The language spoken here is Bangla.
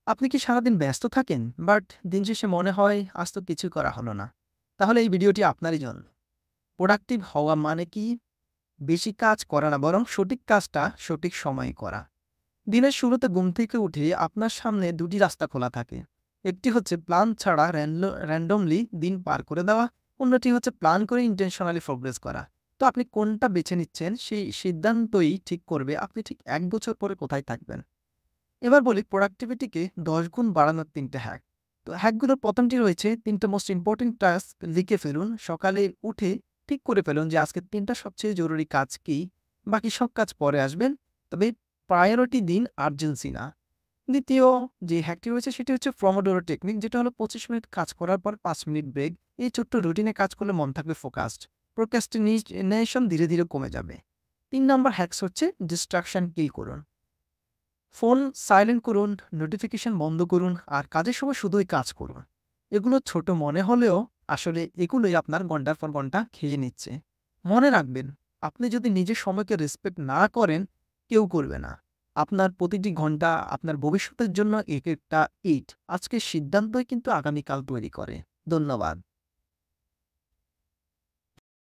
আপনি কি সারাদিন ব্যস্ত থাকেন, বাট দিন শেষে মনে হয় আজ তো কিছু করা হলো না? তাহলে এই ভিডিওটি আপনারই জন্য। প্রোডাক্টিভ হওয়া মানে কি? বেশি কাজ করা না, বরং সঠিক কাজটা সঠিক সময়ে করা। দিনের শুরুতে ঘুম থেকে উঠে আপনার সামনে ২ টি রাস্তা খোলা থাকে। একটি হচ্ছে প্ল্যান ছাড়া র‍্যান্ডমলি দিন পার করে দেওয়া, অন্যটি হচ্ছে প্ল্যান করে ইনটেনশনালি প্রোগ্রেস করা। তো আপনি কোনটা বেছে নিচ্ছেন সেই সিদ্ধান্তই ঠিক করবে আপনি ঠিক ১ বছর পরে কোথায় থাকবেন। এবার বলি প্রোডাক্টিভিটিকে ১০ গুণ বাড়ানোর ৩ টে হ্যাক। তো হ্যাকগুলোর ১ম টি রয়েছে ৩ টা মোস্ট ইম্পোর্টেন্ট টাস্ক লিখে ফেলুন। সকালে উঠে ঠিক করে ফেলুন যে আজকের ৩ টা সবচেয়ে জরুরি কাজ কি? বাকি সব কাজ পরে আসবেন। তবে প্রায়োরিটি দিন, আর্জেন্সি না। ২য় যে হ্যাকটি রয়েছে সেটি হচ্ছে প্রমোডোরো টেকনিক, যেটা হলো ২৫ মিনিট কাজ করার পর ৫ মিনিট ব্রেক। এই ছোট্ট রুটিনে কাজ করলে মন থাকবে ফোকাসড। প্রোক্রাস্টিনেশন ধীরে, ধীরে কমে যাবে। ৩ নাম্বার হ্যাকস হচ্ছে ডিস্ট্রাকশন কিল করুন। ফোন সাইলেন্ট করুন, নোটিফিকেশন বন্ধ করুন আর কাজের সময় শুধুই কাজ করুন। এগুলো ছোট মনে হলেও আসলে এগুলোই আপনার ঘন্টার পর ঘন্টা খেয়ে নিচ্ছে। মনে রাখবেন, আপনি যদি নিজের সময়কে রেসপেক্ট না করেন, কেউ করবে না। আপনার প্রতিটি ঘন্টা আপনার ভবিষ্যতের জন্য এক একটা ইট। আজকের সিদ্ধান্তই কিন্তু আগামীকাল তৈরি করে। ধন্যবাদ।